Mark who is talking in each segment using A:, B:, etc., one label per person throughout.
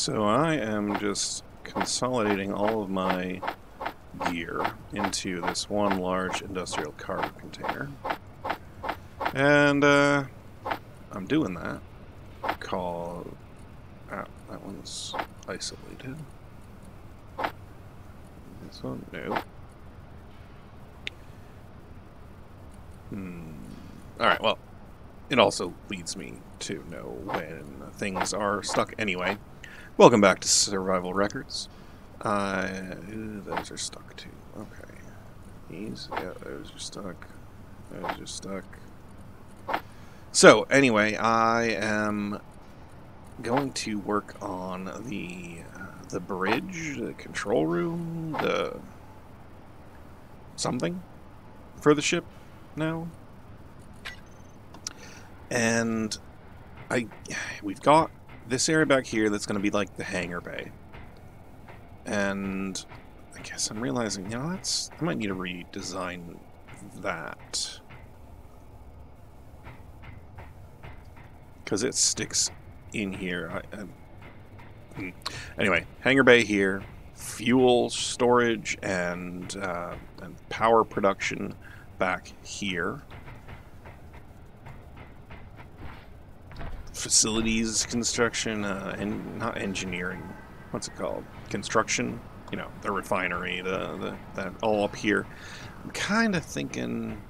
A: So I am just consolidating all of my gear into this one large industrial cargo container. And I'm doing that. That one's isolated. This one, no. Alright, well, it also leads me to know when things are stuck anyway. Welcome back to Survival Records. Those are stuck too. Okay. Yeah, those are stuck. Those are stuck. So, anyway, I am going to work on the bridge, the control room, the something for the ship now. And we've got this area back here that's going to be like the hangar bay. And I guess I'm realizing, I might need to redesign that. Because it sticks in here. Anyway, hangar bay here, fuel storage and power production back here. Facilities construction, and not engineering. What's it called? Construction. The refinery, that all up here. I'm kind of thinking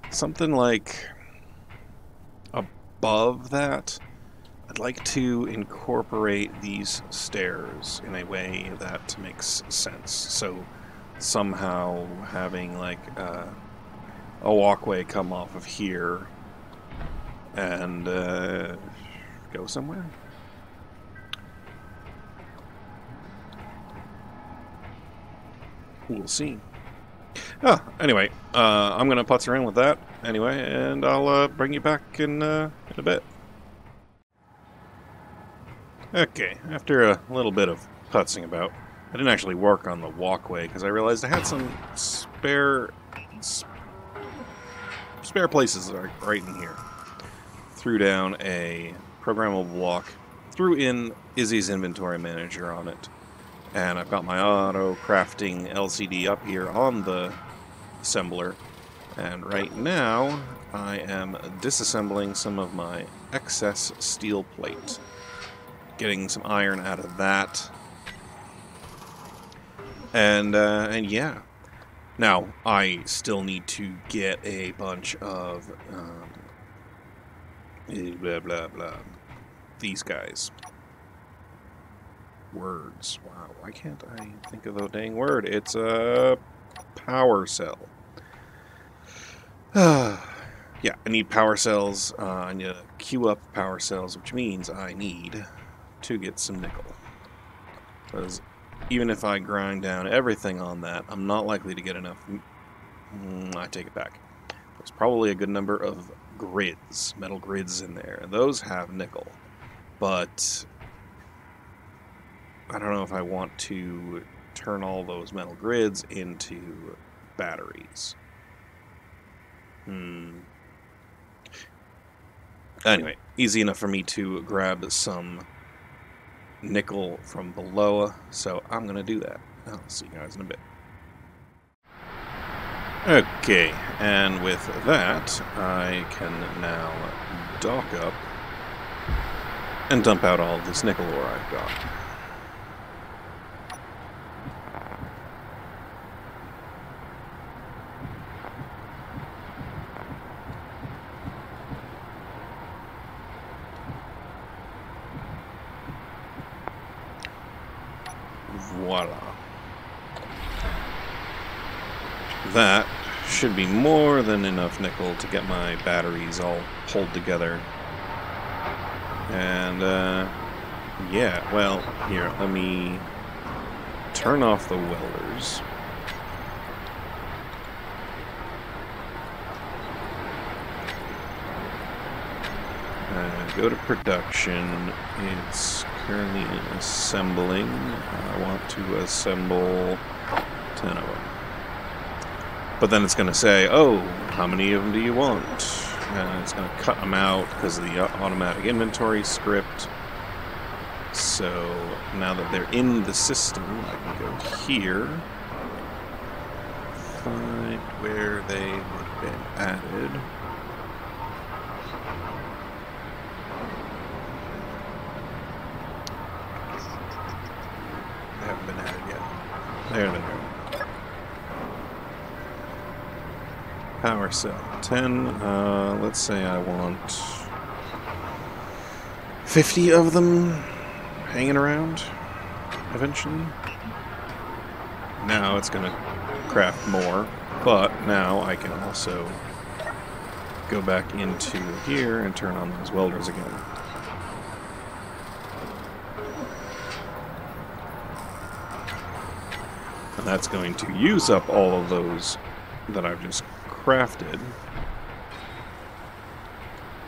A: something like above that. I'd like to incorporate these stairs in a way that makes sense. So somehow having like a walkway come off of here and go somewhere. We'll see. Anyway, I'm gonna putz around with that anyway, and I'll bring you back in a bit. Okay, after a little bit of putzing about, I didn't actually work on the walkway because I realized I had some spare places right in here. Threw down a programmable block, threw in Izzy's inventory manager on it, and I've got my auto crafting LCD up here on the assembler, and right now I am disassembling some of my excess steel plate, getting some iron out of that, and yeah. Now I still need to get a bunch of blah blah blah. These guys. Words. Wow, why can't I think of the dang word? It's a power cell. Yeah, I need power cells. I need to queue up power cells, which means I need to get some nickel. Because even if I grind down everything on that, I'm not likely to get enough. I take it back. There's probably a good number of grids, metal grids in there, and those have nickel. But I don't know if I want to turn all those metal grids into batteries. Anyway, easy enough for me to grab some nickel from below, so I'm going to do that. I'll see you guys in a bit. Okay, and with that, I can now dock up and dump out all this nickel ore I've got. Voila. That should be more than enough nickel to get my batteries all pulled together. And, yeah, well, here, let me turn off the welders. Go to production. It's currently assembling. I want to assemble 10 of them. But then it's going to say, oh, how many of them do you want? And it's going to cut them out because of the automatic inventory script. So now that they're in the system, I can go here, find where they would have been added. They haven't been added yet. There they go. Power cell 10. Let's say I want 50 of them hanging around eventually. Now it's going to craft more, but now I can also go back into here and turn on those welders again. And that's going to use up all of those that I've just crafted.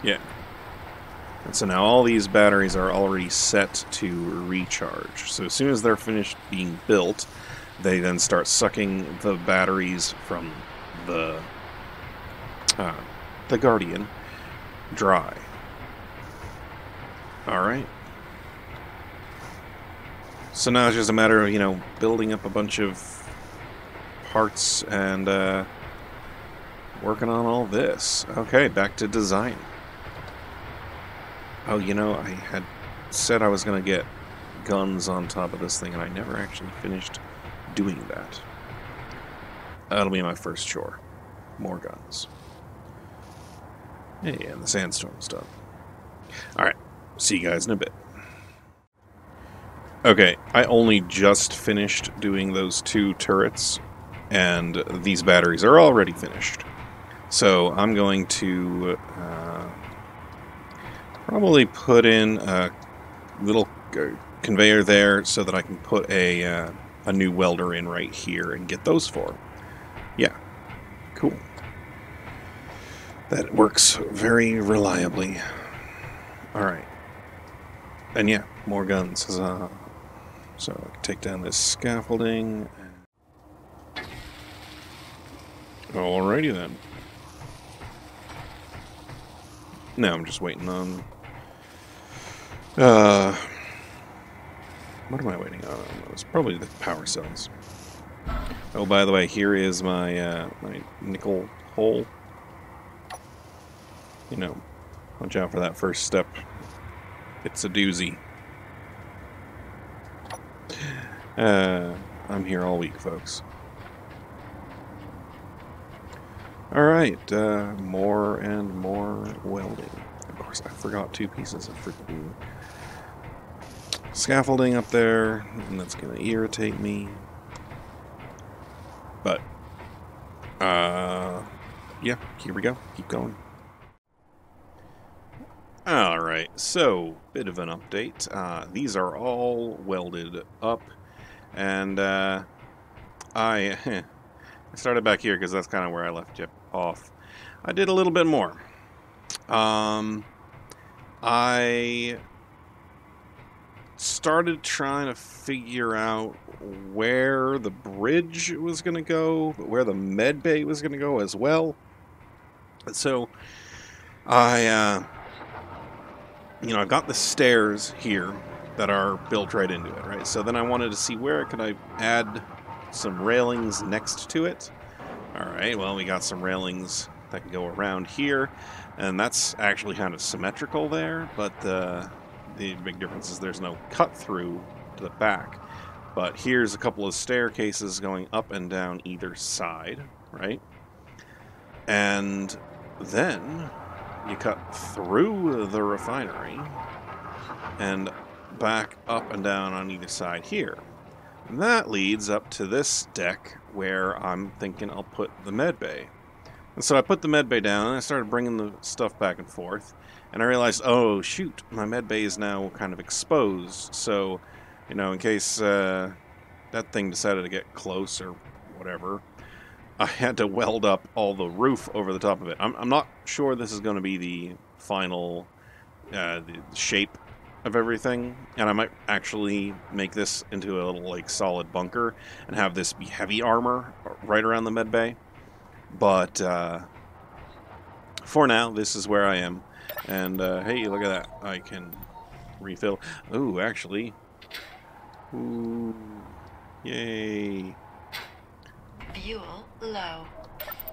A: Yeah. And so now all these batteries are already set to recharge. So as soon as they're finished being built, they then start sucking the batteries from the Guardian dry. Alright. So now it's just a matter of, you know, building up a bunch of parts and working on all this. Okay, back to design. Oh, you know, I had said I was going to get guns on top of this thing, and I never actually finished doing that. That'll be my first chore. More guns. Hey, and the sandstorm's done. Alright, see you guys in a bit. Okay, I only just finished doing those 2 turrets, and these batteries are already finished. So I'm going to probably put in a little conveyor there so that I can put a new welder in right here and get those for. Yeah, cool. That works very reliably. Alright. And yeah, more guns. So I can take down this scaffolding. Alrighty then. Now I'm just waiting on... what am I waiting on? It's probably the power cells. Oh, by the way, here is my my nickel hole. You know, watch out for that first step. It's a doozy. I'm here all week, folks. Alright, more and more welding. Of course, I forgot 2 pieces of freaking scaffolding up there, and that's going to irritate me. But, yeah, here we go. Keep going. Alright, so, bit of an update. These are all welded up, and, I started back here because that's kind of where I left you off. I did a little bit more. I started trying to figure out where the bridge was going to go, but where the med bay was going to go as well. So I got the stairs here that are built right into it, right? So then I wanted to see where could I add some railings next to it. Alright, well, we got some railings that can go around here, and that's actually kind of symmetrical there, but the big difference is there's no cut through to the back. But here's a couple of staircases going up and down either side, right? And then you cut through the refinery and back up and down on either side here. And that leads up to this deck where I'm thinking I'll put the med bay. And so I put the med bay down and I started bringing the stuff back and forth. And I realized, oh shoot, my med bay is now kind of exposed. So, you know, in case that thing decided to get close or whatever, I had to weld up all the roof over the top of it. I'm not sure this is going to be the final the shape of everything, and I might actually make this into a little like solid bunker and have this be heavy armor right around the med bay. But for now, this is where I am. And hey, look at that! I can refill. Ooh, actually, Ooh. Yay.
B: Fuel low.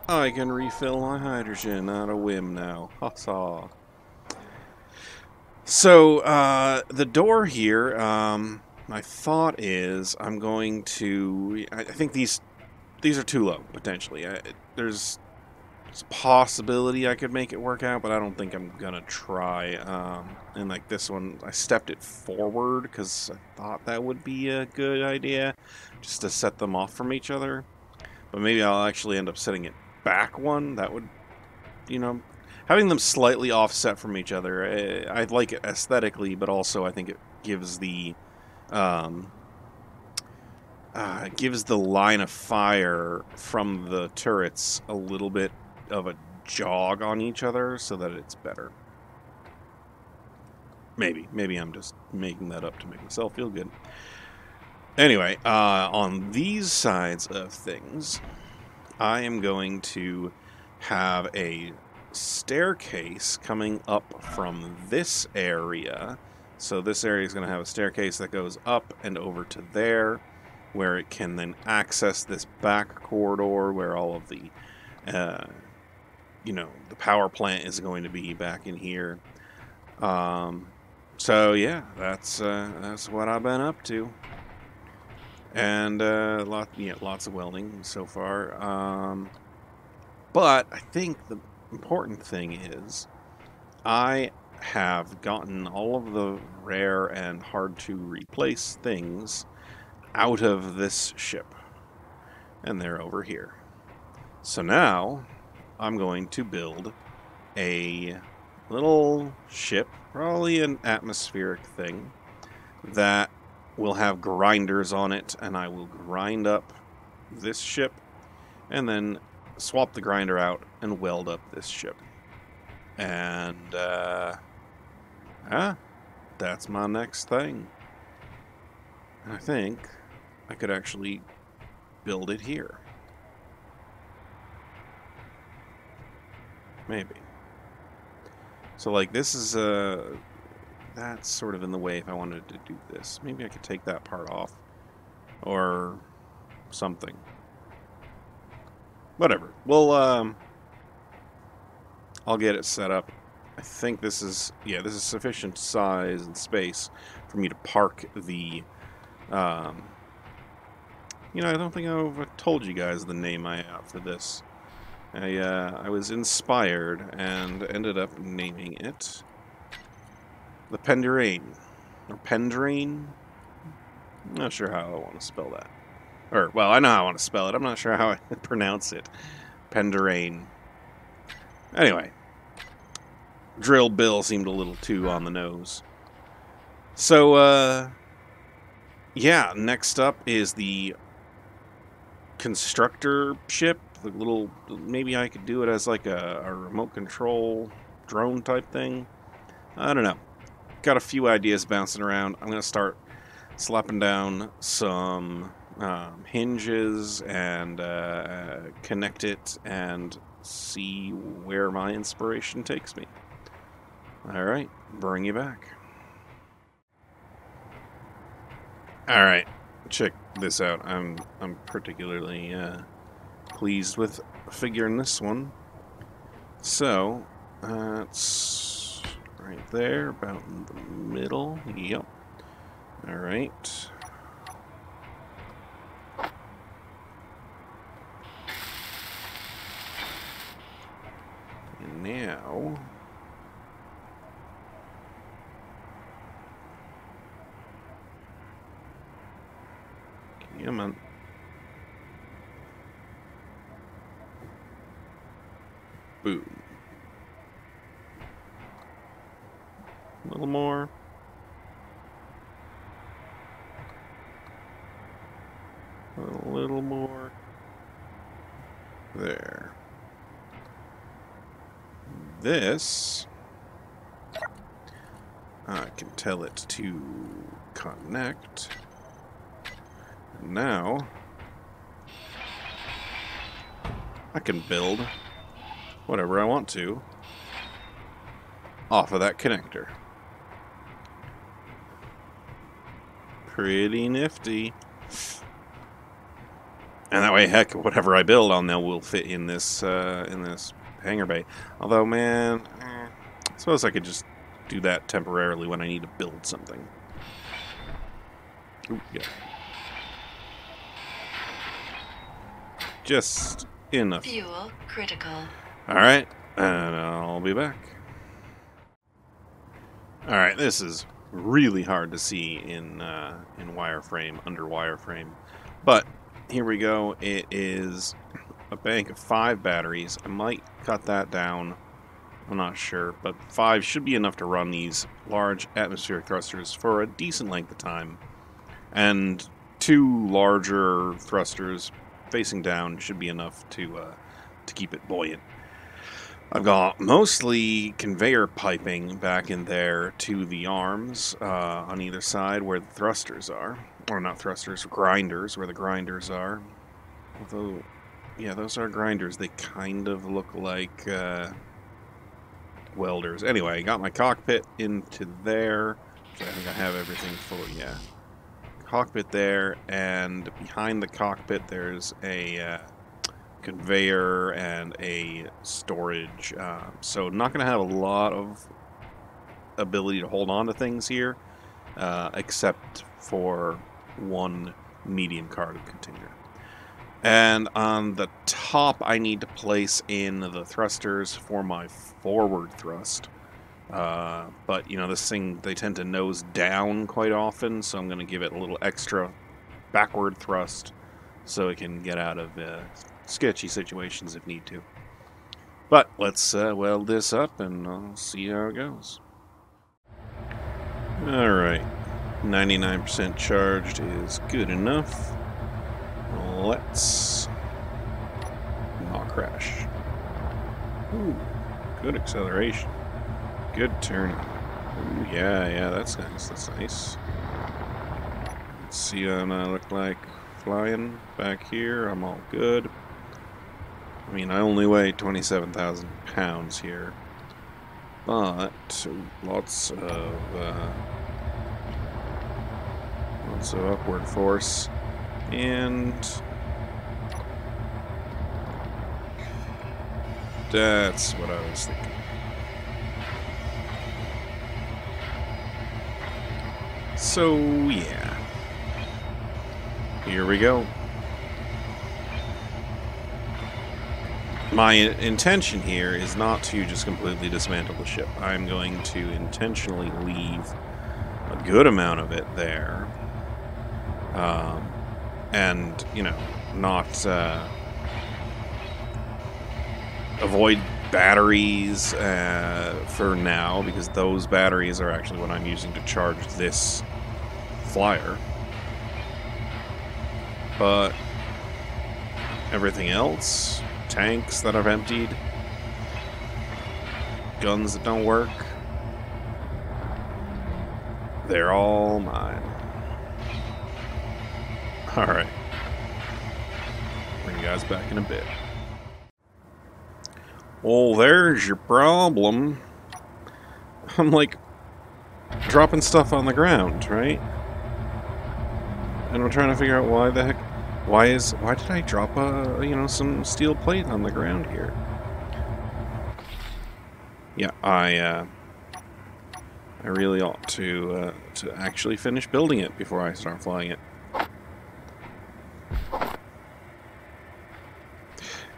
A: I can refill my hydrogen on a whim now. Ha-ha. So, the door here, my thought is I'm going to... I think these are too low, potentially. There's a possibility I could make it work out, but I don't think I'm gonna try. And like this one, I stepped it forward because I thought that would be a good idea, just to set them off from each other. But maybe I'll actually end up setting it back one. That would, you know, having them slightly offset from each other. I like it aesthetically, but also I think it gives the line of fire from the turrets a little bit of a jog on each other so that it's better. Maybe I'm just making that up to make myself feel good. Anyway, on these sides of things, I am going to have a staircase coming up from this area. So this area is going to have a staircase that goes up and over to there, where it can then access this back corridor where all of the, the power plant is going to be back in here. So yeah, that's what I've been up to, and lots of welding so far. But I think the important thing is I have gotten all of the rare and hard to replace things out of this ship, and they're over here. So now I'm going to build a little ship, probably an atmospheric thing, that will have grinders on it, and I will grind up this ship and then swap the grinder out and weld up this ship. And that's my next thing. I think I could actually build it here. Maybe. So like this is that's sort of in the way if I wanted to do this. Maybe I could take that part off or something. Whatever. Well, I'll get it set up. I think this is sufficient size and space for me to park the I don't think I've told you guys the name I have for this. I was inspired and ended up naming it the Pendrain. Or Pendrain? I'm not sure how I want to spell that. Or, well, I know how I want to spell it. I'm not sure how I pronounce it. Pendrain. Anyway. Drill Bill seemed a little too on the nose. So, yeah, next up is the constructor ship. The little, maybe I could do it as like a remote control drone type thing. I don't know. Got a few ideas bouncing around. I'm going to start slapping down some hinges and connect it and see where my inspiration takes me. Alright, bring you back. Alright, check this out. I'm particularly pleased with figuring this one. So, it's right there, about in the middle. Yep. Alright. And now... come on. Boom. A little more. A little more. There. This, I can tell it to connect. And now, I can build whatever I want to off of that connector. pretty nifty. And that way, heck, whatever I build on there will fit in this hangar bay. Although, man, I suppose I could just do that temporarily when I need to build something. Ooh, yeah. Just enough.
B: Fuel critical.
A: Alright, and I'll be back. Alright, this is really hard to see in wireframe, under wireframe. But here we go. It is a bank of 5 batteries. I might cut that down. I'm not sure, but 5 should be enough to run these large atmospheric thrusters for a decent length of time. And 2 larger thrusters facing down should be enough to keep it buoyant. I've got mostly conveyor piping back in there to the arms on either side where the thrusters are. Or not thrusters, grinders, where the grinders are. Although, yeah, those are grinders. They kind of look like welders. Anyway, I got my cockpit into there. Which I think I have everything for, yeah. Cockpit there, and behind the cockpit there's a conveyor and a storage. So not going to have a lot of ability to hold on to things here, except for one medium cargo container. And on the top I need to place in the thrusters for my forward thrust. But, you know, this thing, they tend to nose down quite often, so I'm going to give it a little extra backward thrust so it can get out of sketchy situations if need to. But let's weld this up and I'll see how it goes. Alright, 99% charged is good enough. Let's not crash. Ooh, good acceleration. Good turn. Ooh, yeah, that's nice. That's nice. Let's see what I look like flying back here. I'm all good. I mean, I only weigh 27,000 pounds here, but lots of upward force, and that's what I was thinking. So, yeah. Here we go. My intention here is not to just completely dismantle the ship. I'm going to intentionally leave a good amount of it there. And, you know, not avoid batteries for now, because those batteries are actually what I'm using to charge this flyer. But everything else, tanks that I've emptied, guns that don't work, they're all mine. Alright. Bring you guys back in a bit. Well, there's your problem. I'm like dropping stuff on the ground, right? And I'm trying to figure out why the heck, why did I drop some steel plate on the ground here? Yeah, I really ought to actually finish building it before I start flying it.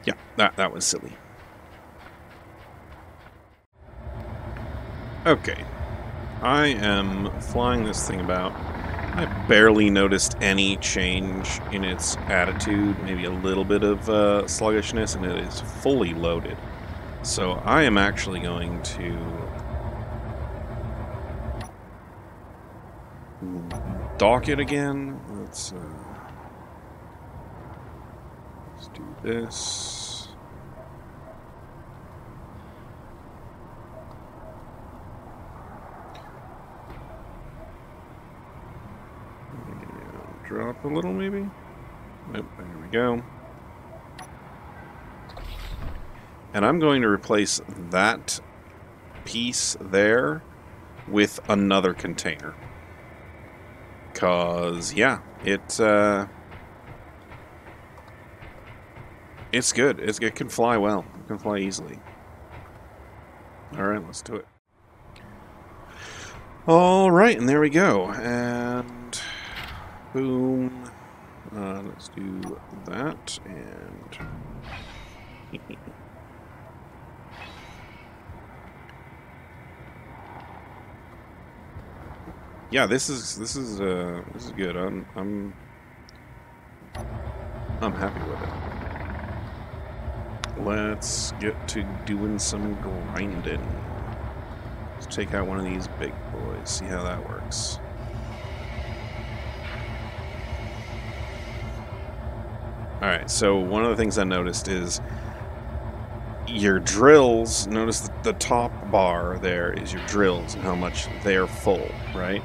A: Yeah, that was silly. Okay, I am flying this thing about. I barely noticed any change in its attitude, maybe a little bit of sluggishness, and it is fully loaded. So I am actually going to dock it again. Let's do this. Drop a little, maybe? Nope, there we go. And I'm going to replace that piece there with another container. Because, yeah, it's good. It can fly well. It can fly easily. Alright, let's do it. Alright, and there we go. And boom. Let's do that, and yeah, this is good. I'm happy with it. Let's get to doing some grinding. Let's take out one of these big boys, see how that works. Alright, so one of the things I noticed is your drills, notice the top bar there is your drills and how much they're full, right?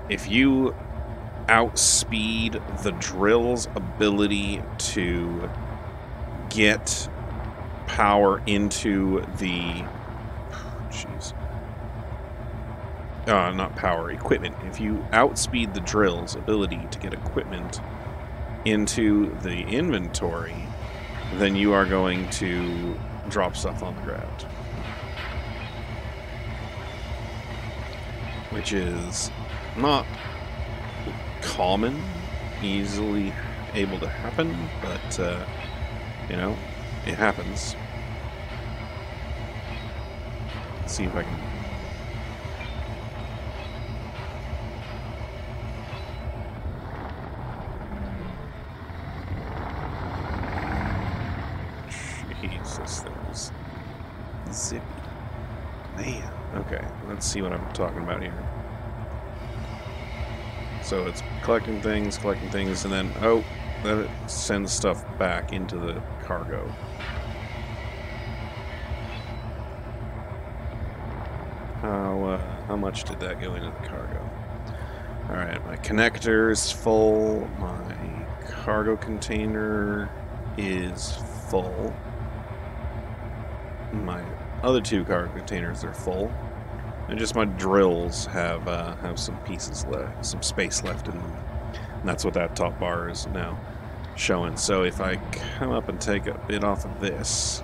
A: If you outspeed the drill's ability to get power into the... not power, equipment. If you outspeed the drill's ability to get equipment into the inventory, then you are going to drop stuff on the ground. Which is not common, easily able to happen, but, you know, it happens. Let's see if I can... Jesus, that was zippy. Man. Okay, let's see what I'm talking about here. So it's collecting things, and then, oh, then it sends stuff back into the cargo. How much did that go into the cargo? Alright, my connector is full, my cargo container is full. My other two cargo containers are full, and just my drills have some pieces left, some space left in them, and that's what that top bar is now showing. So if I come up and take a bit off of this,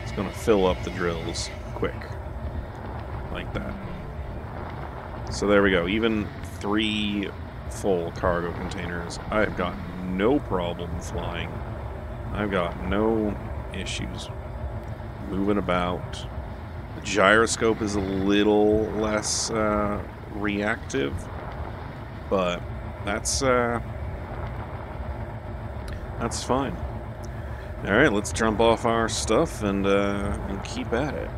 A: it's going to fill up the drills quick, like that. So there we go. Even 3 full cargo containers, I've got no problem flying. I've got no issues moving about. The gyroscope is a little less reactive, but that's fine. All right, let's jump off our stuff and keep at it.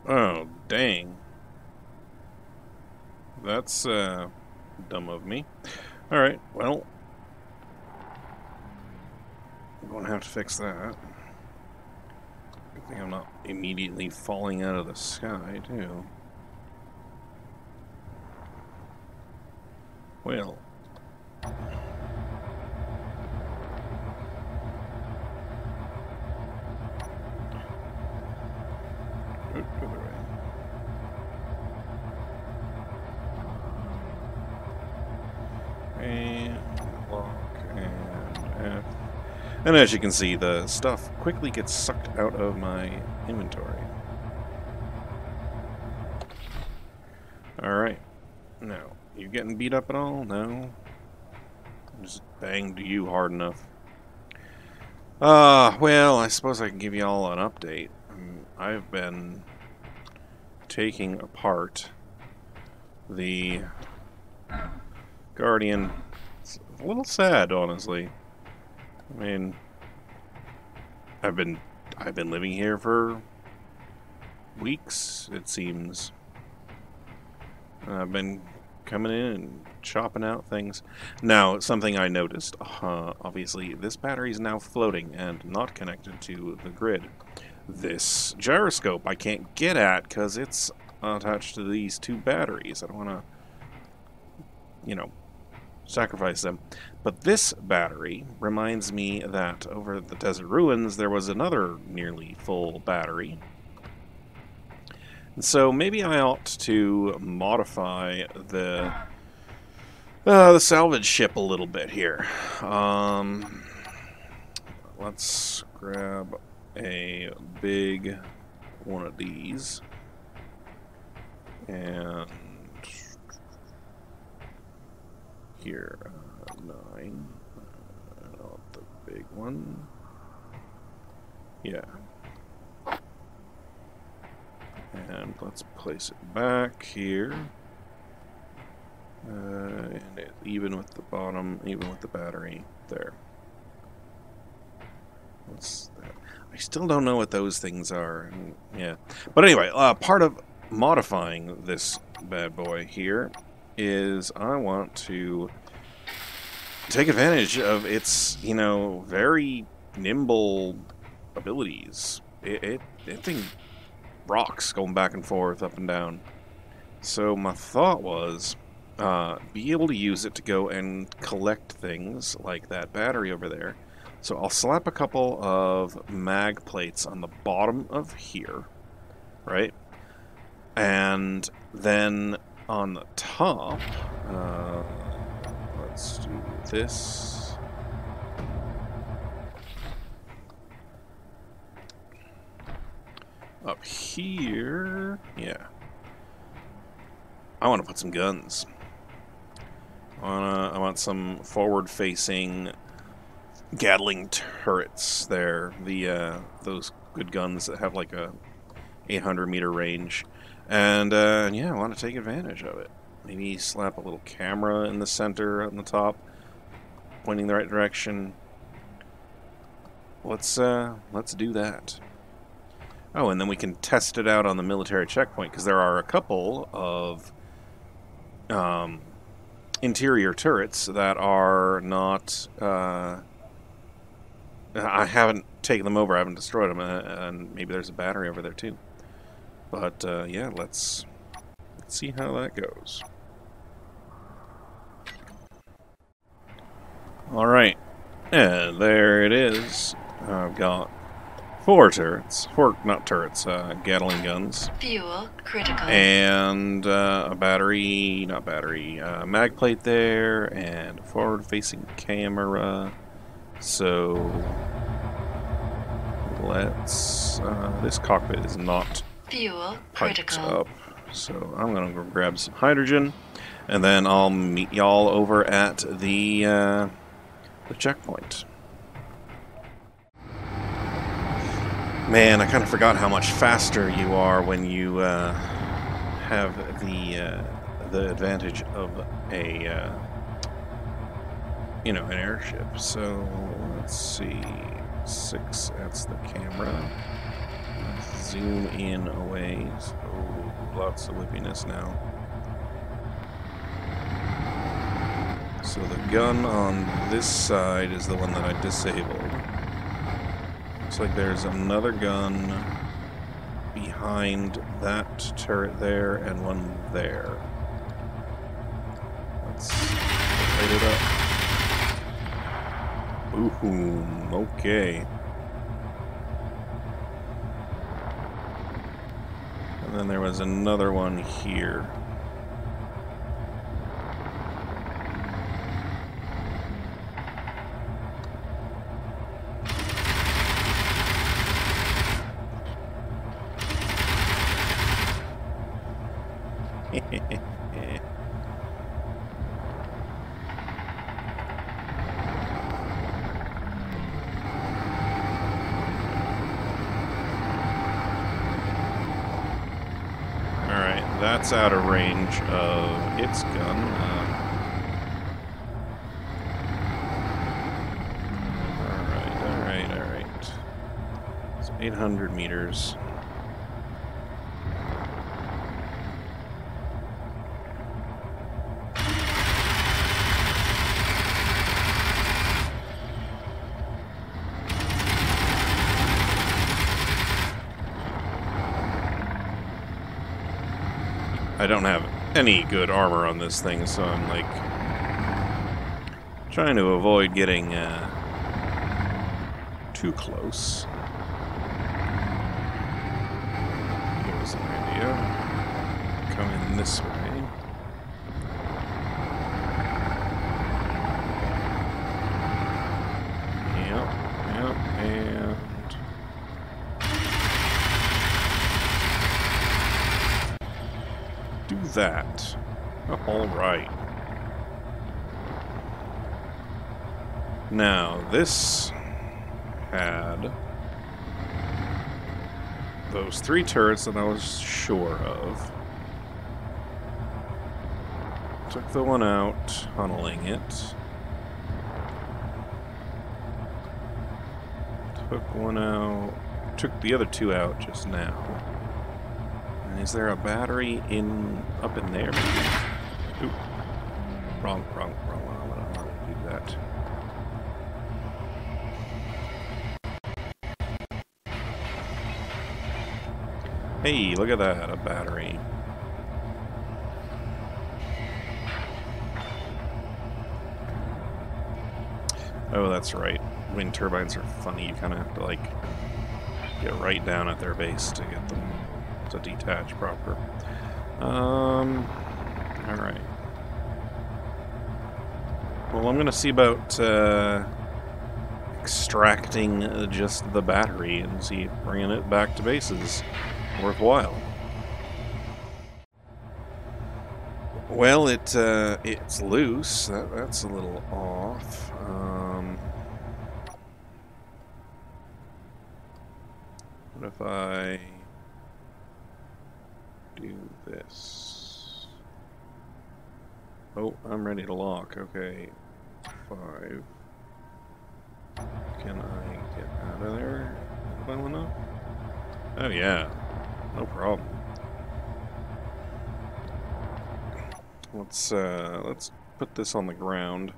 A: Oh, dang. That's, dumb of me. Alright, well, I'm going to have to fix that. Good thing I'm not immediately falling out of the sky, too. Well. And lock and F. And as you can see, the stuff quickly gets sucked out of my inventory. Alright. Now, you getting beat up at all? No? Just banged you hard enough. Well, I suppose I can give you all an update. I've been taking apart the Guardian. It's a little sad, honestly. I mean, I've been living here for weeks, it seems. I've been coming in and chopping out things. Now, something I noticed, obviously, this battery is now floating and not connected to the grid. This gyroscope I can't get at because it's attached to these two batteries. I don't want to, you know, sacrifice them. But this battery reminds me that over at the Desert Ruins there was another nearly full battery. And so maybe I ought to modify the salvage ship a little bit here. Let's grab a big one of these. And here, 9. I want the big one. Yeah. And let's place it back here. And even with the bottom, even with the battery there. What's that? I still don't know what those things are. Yeah. But anyway, part of modifying this bad boy here is I want to take advantage of its, you know, very nimble abilities. It thing rocks going back and forth, up and down. So my thought was be able to use it to go and collect things like that battery over there. So I'll slap a couple of mag plates on the bottom of here, right? And then on the top, let's do this. Up here, yeah. I want to put some guns. I want some forward-facing Gatling turrets there. Those good guns that have like a 800-meter range. And yeah, I want to take advantage of it. Maybe slap a little camera in the center on the top, pointing the right direction. Let's do that. Oh, and then we can test it out on the military checkpoint, because there are a couple of interior turrets that are not... I haven't taken them over, I haven't destroyed them, and maybe there's a battery over there too. But yeah, let's see how that goes. Alright, and there it is. I've got 4 turrets. 4, not turrets, Gatling guns.
B: Fuel critical.
A: And a battery, not battery, mag plate there, and forward-facing camera. So let's, this cockpit is not
B: Fuel
A: piped
B: critical.
A: up. So I'm going to go grab some hydrogen, and then I'll meet y'all over at the checkpoint. Man, I kind of forgot how much faster you are when you have the advantage of a you know, an airship. So let's see, 6. That's the camera. Let's zoom in a ways. Oh, lots of whippiness now. So the gun on this side is the one that I disabled. Looks like there's another gun behind that turret there and one there. Let's light it up. Ooh, okay. And then there was another one here. Alright, that's out of range of its gun. Alright. 800 meters. I don't have any good armor on this thing, so I'm like trying to avoid getting too close. Here's an idea. Come in this way. Yep, and do that. All right. Now, this had those 3 turrets that I was sure of. Took the one out, tunneling it. Took one out. Took the other 2 out just now. And is there a battery up in there? Oop. Wrong one. I don't want to do that. Hey, look at that, a battery. Oh, that's right. Wind turbines are funny. You kind of have to, like, get right down at their base to get them to detach proper. Alright. Well, I'm gonna see about, extracting just the battery and see if bringing it back to base is worthwhile. Well, it's loose. That's a little off. What if I do this? Oh, I'm ready to lock. Okay, 5. Can I get out of there well enough? Oh yeah, no problem. Let's put this on the ground,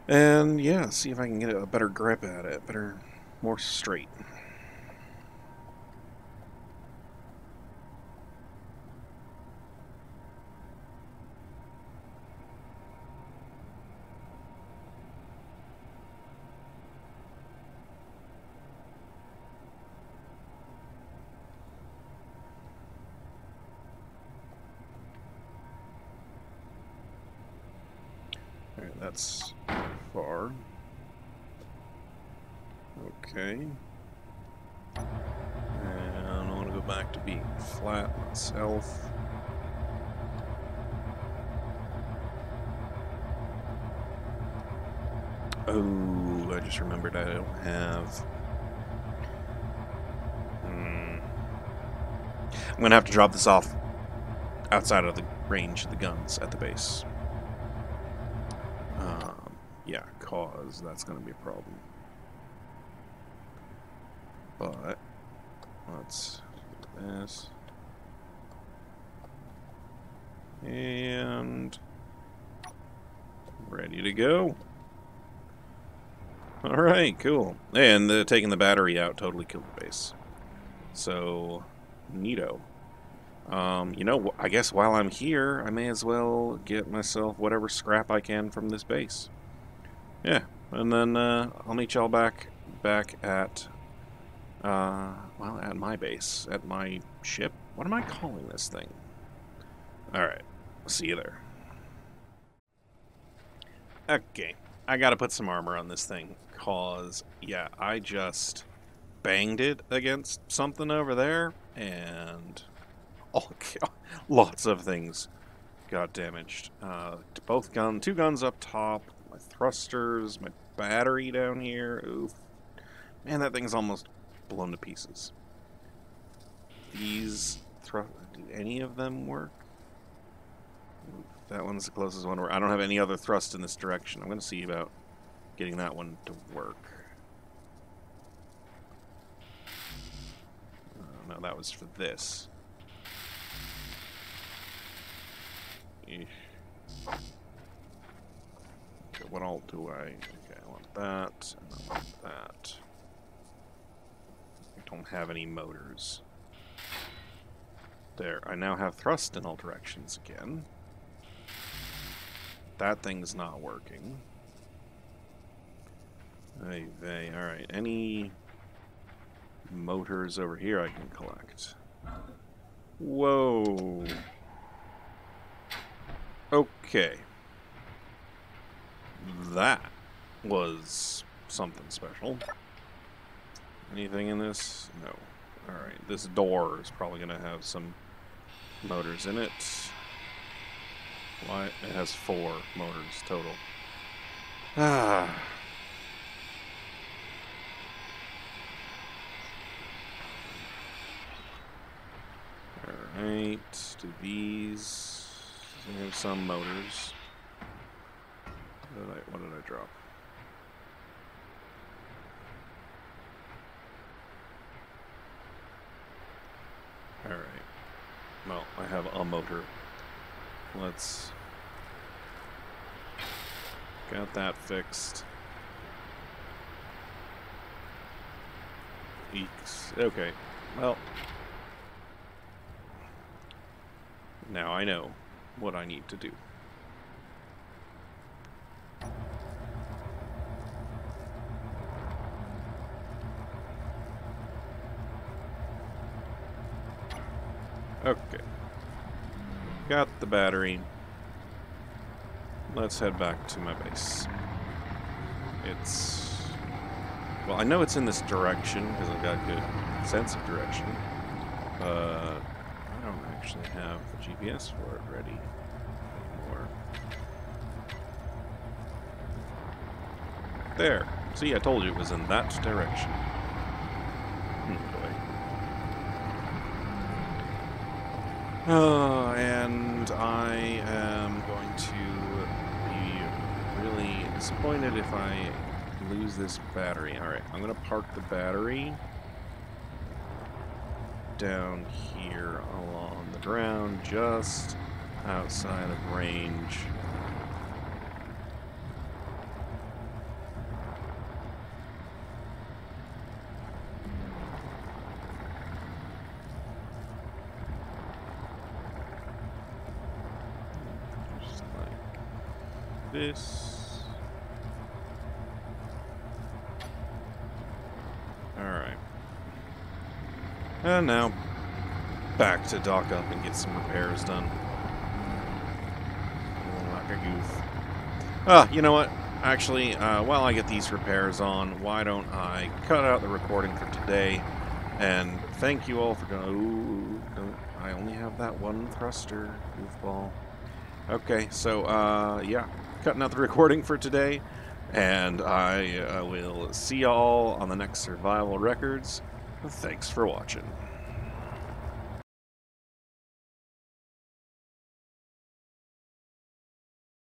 A: and yeah, see if I can get a better grip at it, more straight. Alright, that's far. Okay. And I want to go back to being flat myself. Oh, I just remembered I don't have... I'm going to have to drop this off outside of the range of the guns at the base. Yeah, cause that's going to be a problem. But let's do this. And ready to go. Alright, cool. And taking the battery out totally killed the base. So, neato. You know, I guess while I'm here, I may as well get myself whatever scrap I can from this base. Yeah, and then I'll meet y'all back at, well, at my base, at my ship. What am I calling this thing? Alright, see you there. Okay, I gotta put some armor on this thing, cause, yeah, I just banged it against something over there, and oh, lots of things got damaged. Two guns up top, my thrusters, my battery down here. Oof. Man, that thing's almost blown to pieces. These do any of them work? Oof, that one's the closest one. I don't have any other thrust in this direction. I'm going to see about getting that one to work. that was for this. Eesh. Okay, what all do I... Okay, I want that, and I want that. I don't have any motors. There, I now have thrust in all directions again. That thing's not working. Alright, any motors over here I can collect? Whoa. Okay. That was something special. Anything in this? No. Alright, this door is probably going to have some motors in it. Why? It has 4 motors total. Ah. Alright, do these... They have some motors. What did I drop? Alright. Well, I have a motor. Let's... Got that fixed. Eeks. Okay. Well... Now I know what I need to do. Okay. Got the battery. Let's head back to my base. It's... Well, I know it's in this direction, because I've got a good sense of direction. But I don't actually have the GPS for it ready anymore. There. See, I told you it was in that direction. And I am going to be really disappointed if I lose this battery. Alright, I'm going to park the battery down here along the ground, just outside of range. This. Alright. And now, back to dock up and get some repairs done. Like a goof. You know what? Actually, while I get these repairs on, why don't I cut out the recording for today, and thank you all for going... Ooh, I only have that one thruster, goofball. Okay, so, yeah. Cutting out the recording for today, and I will see y'all on the next Survival Records. Thanks for watching.